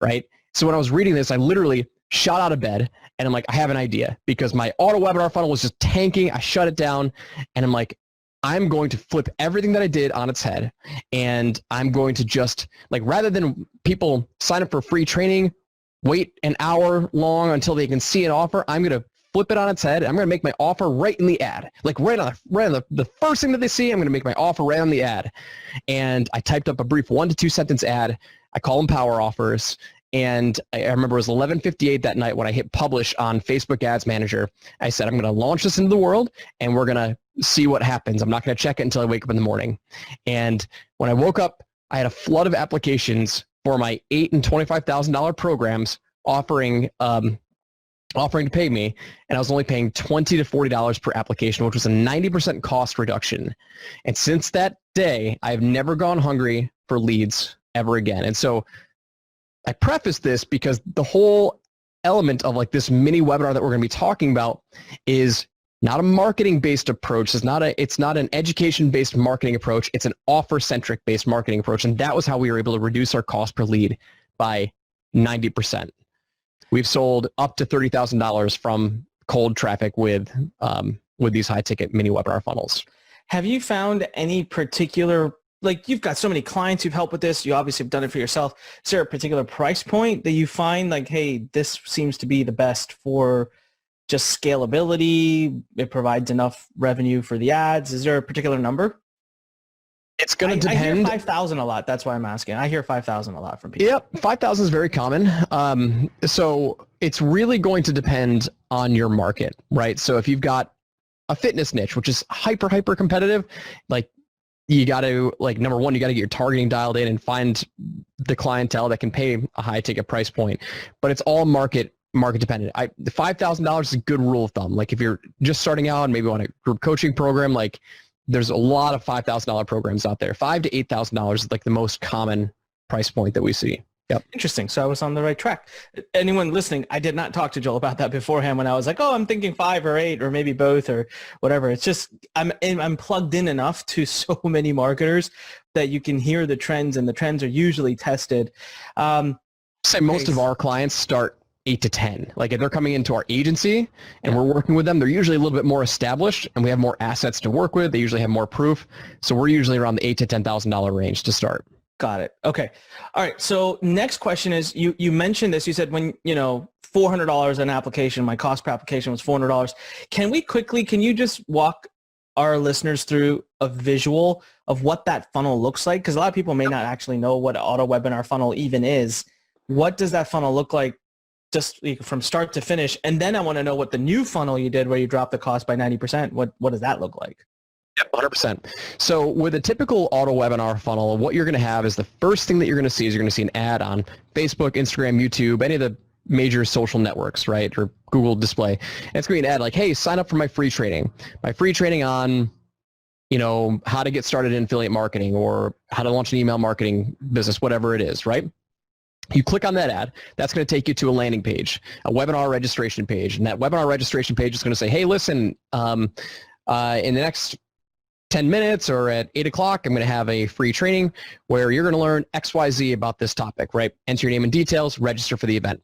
right? So when I was reading this, I literally shot out of bed and I'm like, I have an idea, because my auto webinar funnel was just tanking. I shut it down and I'm like, I'm going to flip everything that I did on its head, and I'm going to just, like, rather than people sign up for free training, wait an hour long until they can see an offer, I'm going to flip it on its head. I'm going to make my offer right in the ad, like right on the first thing that they see. I'm going to make my offer right on the ad. And I typed up a brief 1 to 2 sentence ad. I call them power offers. And I remember it was 11:58 that night when I hit publish on Facebook Ads Manager. I said, I'm going to launch this into the world and we're going to see what happens. I'm not going to check it until I wake up in the morning. And when I woke up, I had a flood of applications for my $8,000 and $25,000 programs offering to pay me, and I was only paying $20 to $40 per application, which was a 90% cost reduction. And since that day, I've never gone hungry for leads ever again. And so I preface this because the whole element of like this mini webinar that we're going to be talking about is not a marketing-based approach. It's not an education-based marketing approach. It's an offer-centric based marketing approach. And that was how we were able to reduce our cost per lead by 90%. We've sold up to $30,000 from cold traffic with these high-ticket mini webinar funnels. Have you found any particular, like, you've got so many clients you've helped with this, you obviously have done it for yourself. Is there a particular price point that you find like, hey, this seems to be the best for just scalability? It provides enough revenue for the ads. Is there a particular number? It's going to depend. I hear 5,000 a lot. That's why I'm asking. I hear 5,000 a lot from people. Yep, 5,000 is very common. So it's really going to depend on your market, right? So if you've got a fitness niche, which is hyper competitive, like, you got to, like, number one, you got to get your targeting dialed in and find the clientele that can pay a high ticket price point. But it's all market dependent. The $5,000 is a good rule of thumb. Like, if you're just starting out and maybe want a group coaching program, like, there's a lot of $5,000 programs out there. $5,000 to $8,000 is like the most common price point that we see. Yep. Interesting. So I was on the right track. Anyone listening, I did not talk to Joel about that beforehand when I was like, oh, I'm thinking 5 or 8 or maybe both or whatever. It's just I'm plugged in enough to so many marketers that you can hear the trends, and the trends are usually tested. Say most of our clients start 8 to 10. Like, if they're coming into our agency and we're working with them, they're usually a little bit more established and we have more assets to work with. They usually have more proof. So we're usually around the $8,000 to $10,000 range to start. Got it. Okay. All right. So next question is, you mentioned this, you said when, $400 an application, my cost per application was $400. Can you just walk our listeners through a visual of what that funnel looks like? Because a lot of people may not actually know what an auto webinar funnel even is. What does that funnel look like just from start to finish? And then I want to know what the new funnel you did where you dropped the cost by 90%. What does that look like? Yep, 100%. So with a typical auto webinar funnel, what you're going to have is the first thing that you're going to see is you're going to see an ad on Facebook, Instagram, YouTube, any of the major social networks, right? Or Google display. And it's going to be an ad like, hey, sign up for my free training. My free training on, how to get started in affiliate marketing or how to launch an email marketing business, whatever it is, right? You click on that ad, that's going to take you to a landing page, a webinar registration page. And that webinar registration page is going to say, hey, listen, in the next 10 minutes or at 8 o'clock, I'm going to have a free training where you're going to learn XYZ about this topic, right? Enter your name and details, register for the event.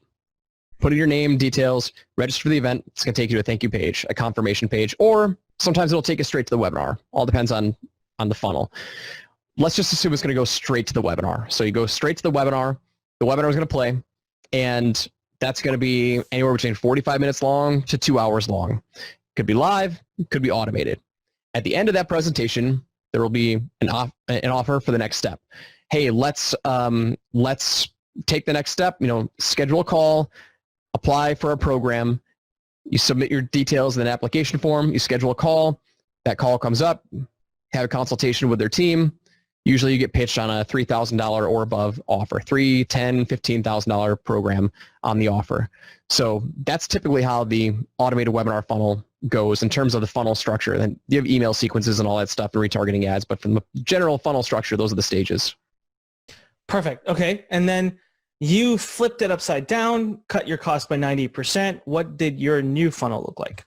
Put in your name, details, register for the event. It's going to take you to a thank you page, a confirmation page, or sometimes it'll take you straight to the webinar. All depends on the funnel. Let's just assume it's going to go straight to the webinar. So you go straight to the webinar. The webinar is going to play, and that's going to be anywhere between 45 minutes long to 2 hours long. Could be live, could be automated. At the end of that presentation, there will be an offer for the next step. Hey, let's take the next step. Schedule a call, apply for a program. You submit your details in an application form. You schedule a call. That call comes up. Have a consultation with their team. Usually you get pitched on a $3,000 or above offer, $3,000, $10,000, $15,000 program on the offer. So that's typically how the automated webinar funnel goes in terms of the funnel structure. Then you have email sequences and all that stuff and retargeting ads, but from the general funnel structure, those are the stages. Perfect. Okay. And then you flipped it upside down, cut your cost by 90%. What did your new funnel look like?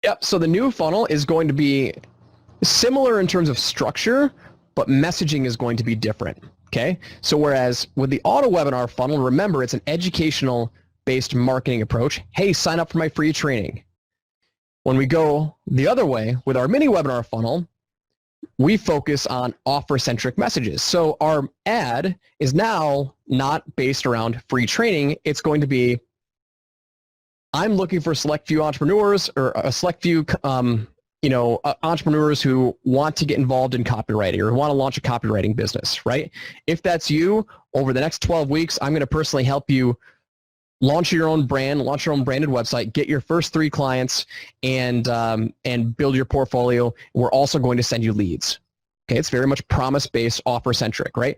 Yep. So the new funnel is going to be similar in terms of structure, but messaging is going to be different. Okay. So whereas with the auto webinar funnel, remember it's an educational based marketing approach. Hey, sign up for my free training. When we go the other way with our mini webinar funnel, we focus on offer-centric messages. So our ad is now not based around free training. It's going to be, I'm looking for a select few entrepreneurs or a select few entrepreneurs who want to get involved in copywriting or want to launch a copywriting business, right? If that's you, over the next 12 weeks, I'm going to personally help you launch your own brand, launch your own branded website, get your first 3 clients, and build your portfolio. We're also going to send you leads. Okay, it's very much promise-based, offer-centric, right?